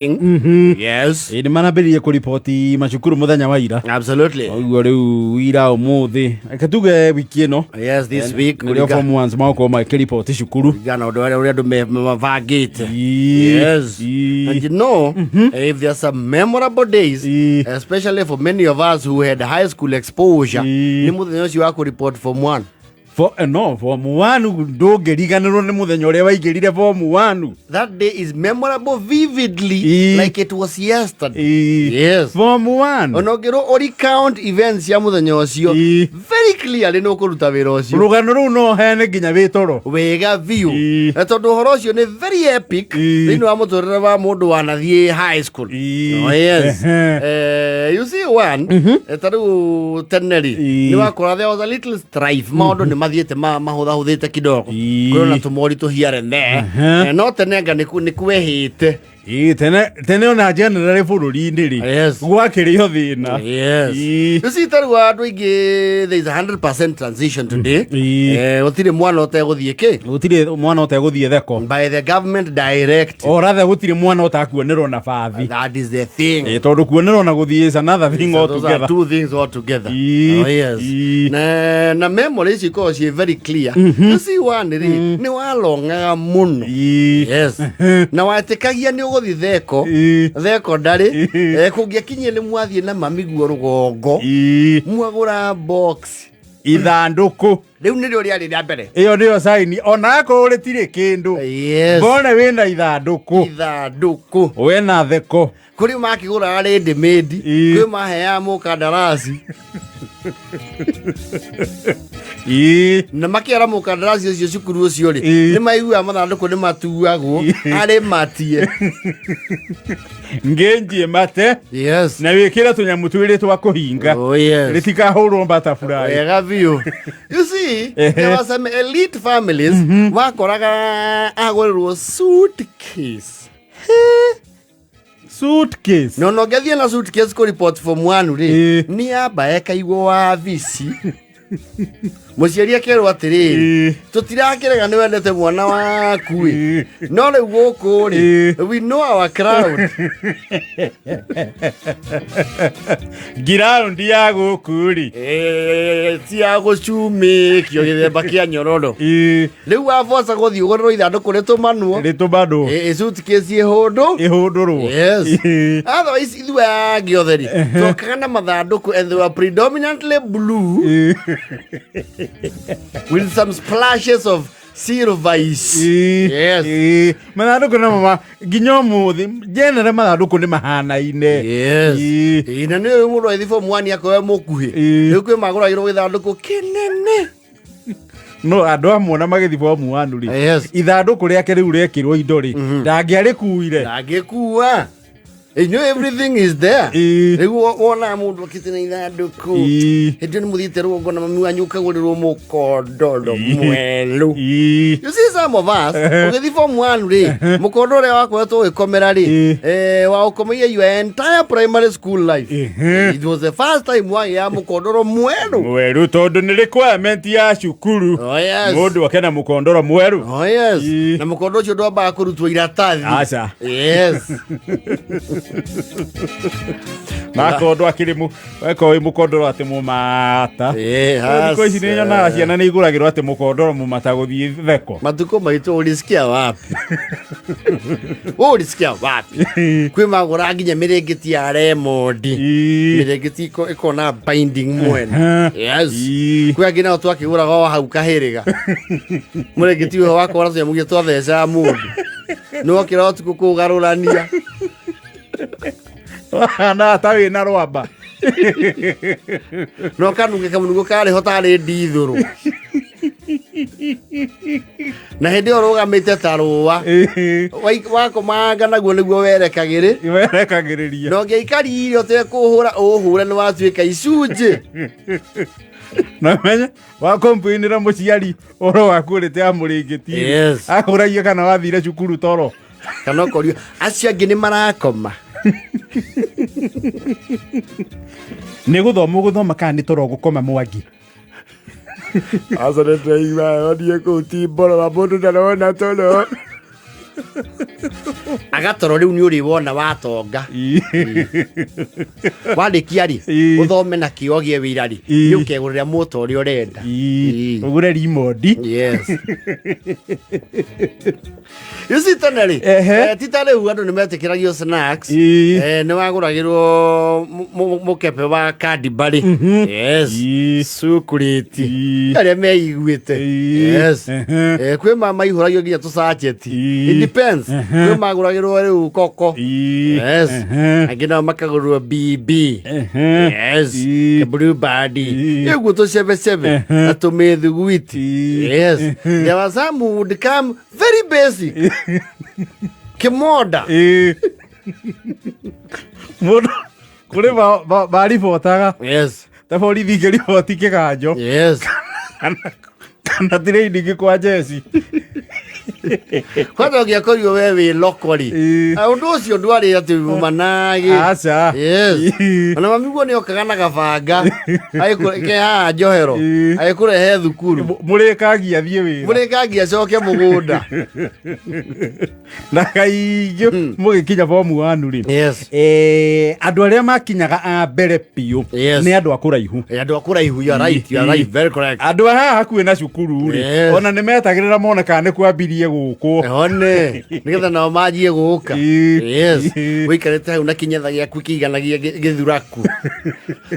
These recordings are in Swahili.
Yes. Ni manambiririe kuripoti macukuru muthenya wa ira. Absolutely. Oguo riu ira umuthi. Akatuge wiki ino. Yes, this week. Ndio form ones mako makiripoti cukuru. Gana ndo wale ndo mavagate. Yes. And you know, if there are some memorable days, especially for many of us who had high school exposure, ni muthenya ucio wa report form 1. Form 1 ndũngĩriganĩrwo nĩ mũthenya ũrĩa waingĩrire form 1. That day is memorable vividly like it was yesterday. Yes. Form 1. Onogero recount events ya mũthenya ũcio very clearly no kũruta wĩra ũcio. Rũgano rũu no hene nginya wĩtoro. Wega view. Tondũ ũhoro ũcio nĩ very epic thĩinĩ wa mũtũrĩre wa mũndũ wanathiĩ high school. Oh yes. You see one, tarĩu teneri nĩ wakora there was a little strife. Maũndũ nĩ mathiĩte mahũthahũthĩte kidogo. Kwĩna tũmoritũ here and there. No tenenga nĩ kwehĩte. Tene ona generally bũrũri-inĩ rĩ gwakĩrĩo thĩna. Yes. You see tarĩu andũ aingĩ there is a 100% transition today. Gũtirĩ mwana ũtegũthiĩ kĩ? Gũtirĩ mwana ũtegũthiĩ theko. By the government direct. Or rather gũtirĩ mwana ũtakuonerwo na bathi. That is the thing. Tondũ kuonerwo na gũthiĩ is another thing altogether. Those are two things altogether. Oh yes. Na memories ikoragwo ciĩ very clear. You see one rĩ nĩ walongaga mũno. Yes. Na watĩkagia nĩ gũthi theko ndarĩ kũngĩakinyie nĩ mwathiĩ na mamiguo rũgongo mwagũra box ithandũkũ rĩu nĩrĩo rĩarĩ rĩa mbere ĩyo nĩyo saini onakorwo rĩtirĩ kĩndũ ngone wĩna ithandũkũ wĩna theko kũrĩ makĩgũraga ready-made kwĩ maheaga mũkandarasi na makĩara mũkandarasi ũcio cukuru ũcio rĩ nĩ maiguaga mathandũkũ nĩ matuagwo arĩ matie ngĩnjie mate na wĩkĩre tũnyamũ twĩrĩ twa kũhinga rĩtikahũrwo butterfly wega biũ. You see, there were some elite families wakoraga agũrĩrwo suitcase no ngethiĩ na suitcase kũ report form 1 rĩ nĩ amba ekaigwo wabici mũciari akerwo atĩrĩrĩ tũtirakĩrega nĩ wendete mwana waku ĩ no rĩu gũkũ rĩ we know our crowd ground ya gũkũ rĩ ti ya gũcumĩkio gĩthemba kĩa nyororo rĩu waboca gũthiĩ ũgũrĩrwo ithandũkũ rĩtũmanwo suitcase ĩhũndũrwo otherwise ithuĩ angĩothe rĩ twokaga na mathandũkũ and they were predominantly blue with some splashes of silvice. Yes. Mathandũkũ na mama nginya ũmũthĩ generally mathandũkũ nĩ mahanaine. Yes. Na nĩ mũndũ aithi form 1 akoya mũkuhĩ rĩu kwĩ magũragĩrwo gĩthandũkũ kĩnene no andũ amwe na magĩthi form 1 rĩ ithandũkũ rĩake rĩu rĩekĩrwo indo rĩ ndangĩkuua. You know everything is there. Wona mundu akitena ithandũkũ hĩndĩ nĩ mũthiĩte rũgongo na mami wanyu ũkagũrĩrwo mũkondoro mwelu. You see some of us ũgĩthi form 1 rĩ mũkondoro ũrĩa wakoretwo ũgĩkomera rĩ waũkomeire your entire primary school life. It was the first time wagĩa mũkondoro mwerũ tondũ nĩ requirement ya cukuru mũndũ akena mũkondoro mwerũ. Na mũkondoro ũcio ndwambaga kũrutwo iratathi. Aca. Yes. Makondo akĩrĩ wĩ mũkondoro atĩ mũmata thikũ ici nĩ nyonaga ciana nĩ igũragĩrwo atĩ mũkondoro mũmata gũthiĩ theko. Matukũ maitũ ũrisikia wapi kwĩ magũra nginya mĩrĩngĩti ya remondi mĩrĩngĩti ĩkona binding mwena. Yes. Kwĩ angĩ nao twakĩgũraga o hau kahĩrĩga mũrĩngĩti ũyũ wakora tũnyamũ gĩ twatheca mũndũ nĩ wokĩra ũtukũ kũgarũrania na ta wĩna rwamba no kanunge kamũnungo karĩho tarĩ ndithũrũ na hĩndĩ ĩyo rũgamĩte ta rũa wakomanga naguo nĩguo werekagĩrĩria no ngĩikarire ũtekũhũra ũhũre nĩ watuĩka icunjĩ na menya wakompuinĩra mũciari ũhoro waku ũrĩte ya mũrĩngĩti akũragia kana wathire cukuru toro kana ũkorio acio angĩ nĩ marakoma nĩ gũthoma kana nĩ toro gũkoma Mwangi aca nĩ tũigua onire kũu ti mboro wa mũndũ ndarona toro agatoro riu ni uri wona watonga wandĩkia rĩ ũthome na kĩo gĩe wĩra rĩ nĩ ũkegũrĩra mũto ũrĩa ũrenda ũgũre remote yes you see tene rĩ tita rĩu andũ nĩ metĩkĩragio snacks nĩ wagũragĩrwo mũkebe wa Cadbury yes sukurĩti arĩa meiguĩte yes kwĩ mama ihũragio nginya tũsacheti it depends kwĩ magũragĩrwo rĩu koko yes angĩ nao makagũrĩrwo BB yes blue band ĩguo tũcebecebe na tũmĩthiguiti yes there was some who would come very basic kimoda mũndũ kũrĩ baribotaga yes ta borithi ngĩriboti kĩganjo yes kana tirĩindi gĩkwa jeci kwenda ũngĩakorirwo we wĩ lokori ũndũ ũcio ndwarĩ atĩ managĩ aca yes ona mamiguo nĩ okaga na gabanga kehaha njohero agĩkũrehe thukuru mũrĩkangia thiĩ wĩra mũrĩkangia acoke mũgũnda na kaingĩ mũgĩkinya bomu wanu rĩ yes andũ arĩa makinyaga a mbere biũ nĩ andũ a kũraihu andũ a kũraihu you are right very correct andũ haha hakuhĩ na cukuru rĩ ona nĩ metagĩrĩra mone kana nĩ kwambirie gũkũ one nĩgetha nao manjie gũka yes wĩikarĩte hau na kĩnyetha gĩaku kĩiganagia gĩthuraku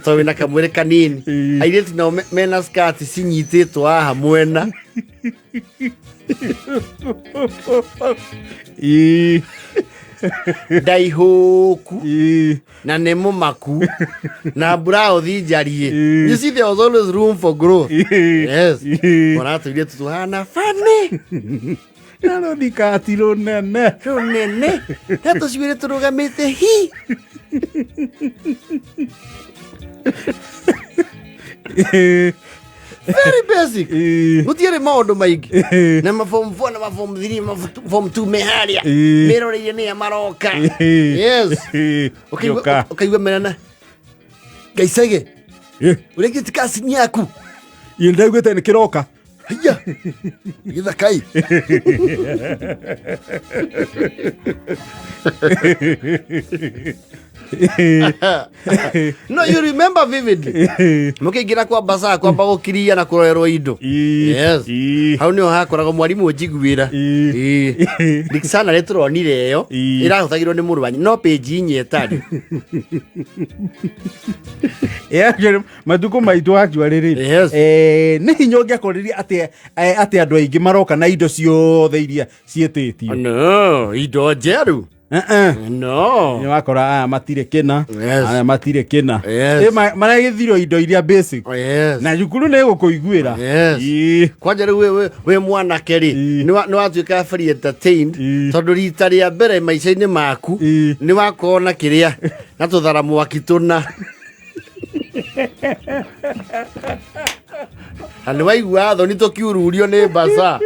to wĩna kamwĩrĩ kanini airĩtu nao mena skati cinyitĩtwo haha mwena ndaihũku na nĩ mũmaku na buraũthi njariĩ you see there was always room for growth yes ona tũirĩtu tũhana funny nano thikati rũnene na tũcuĩrĩ tũrũgamĩte hi very basic gũtiarĩ maũndũ maingĩ na maform 4 na maform 3 maform 2 meharĩa meroreire nĩya maroka yes ũkaigua menana ngaicage ũrĩkĩti kasini yaku ĩ ndaiguĩte nĩ kĩroka haya gĩthakai no you remember vividly mũkĩingĩra kwa basa kwamba gũkiria na kũrorerwo indo yes hau nĩho hakoragwo mwarimũ njiguĩra dictionary tũronire ĩyo ĩrahũthagĩrwo nĩ mũrũ wanyu no page inya ĩtarĩ matukũ maitũ actually nĩ hinya ũngĩakoririe atĩ andũ aingĩ maroka na indo ciothe iria ciĩtĩtio no indo njerũ no nĩ wakora aya matirĩ kĩna aya matirĩ kĩna maragĩthirwo indo iria basic na cukuru nĩ gũkũiguĩra kwanja rĩu wĩ mwanake rĩ nĩ watuĩka very entertained tondũ rita rĩa mbere maica-inĩ maku nĩ wakorwo na kĩrĩa na tũthara mwaki tũna na nĩ waigua thoni tũkiururio nĩ mbaca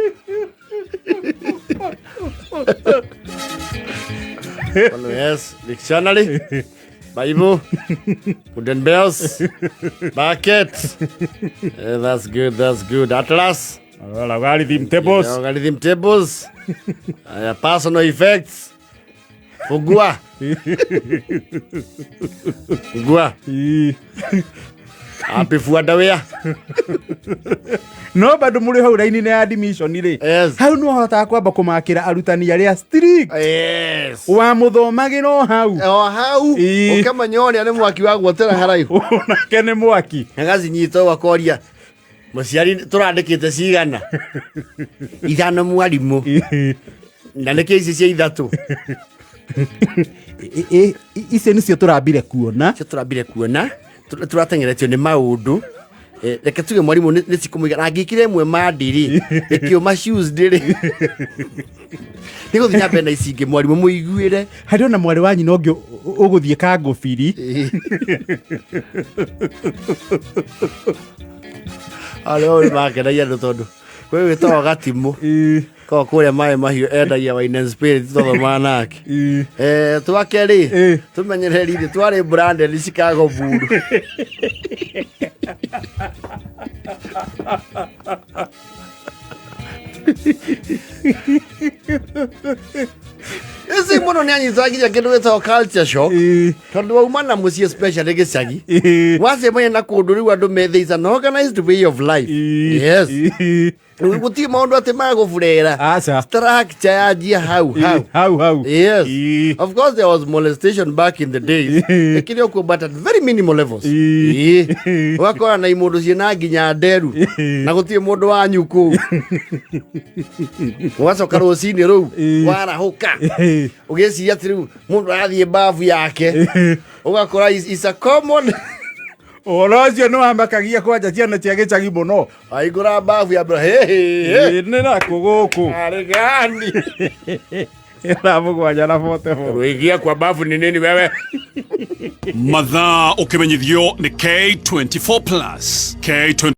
yes, dictionary, Bible, wooden bells, bucket. That's good. Atlas. Logarithm tables. Personal effects. Fugua. Happy Fuadawea. No bado muri hau raini ya admission ri hau no hota kwamba kumakira arutani aria strict wa muthomagiro hau ukamanyoni ane mwaki wa gwotera haraihu nake ni mwaki agacinyito wakoria muciari turandikite cigana ithano mwarimu na neke ici cia ithatu ici nicio turambire kuona turatengeretio ni maundu reke tuge mwarimu nĩ cikũmũiga angĩkire ĩmwe mandiri ĩkĩũma shoes ndĩrĩ nĩ gũthiĩ na mbere na ici ingĩ mwarimu mũiguĩre harĩ ona mwarĩ wa nyina ũngĩ ũgũthiĩ kangũbiri arĩa othe makenagia andũ tondũ kwĩ wĩtagwo gatimũ ko kũrĩa maĩ mahiũ endagia wine and spirit tũthoma nake twake rĩ tũmenyereri twarĩ branded Chicago buru Isi mũno nĩ anyitagiria kĩndũ gĩtagwo culture shock tondũ wauma na mũciĩ especially gĩcagi wacemania na kũndũ rĩu andũ methe an organized way of life. Yes. Gũtirĩ maũndũ atĩ magũburera structure yanjia hau. Yes. Of course there was molestation back in the days. Lakini okuo but at very minimal levels. Wakora na imũndũ ciĩna nginya nderu na gũtirĩ mũndũ wanyu kũu. Wacoka rũcinĩ rũu warahũka ũgĩciria atĩ rĩu mũndũ arathiĩ bafu yake ũgakora is a common. Oro cio nĩ wamakagia kwanja ciana cia gĩcagi mũno. Aigũra bafu ya mbere nĩ nakũ gũkũ arĩ gani ĩramũgwanja na 44 rũigia kwa bafu nĩ nini wewe. Mathaa ũkĩmenyithio nĩ K24+.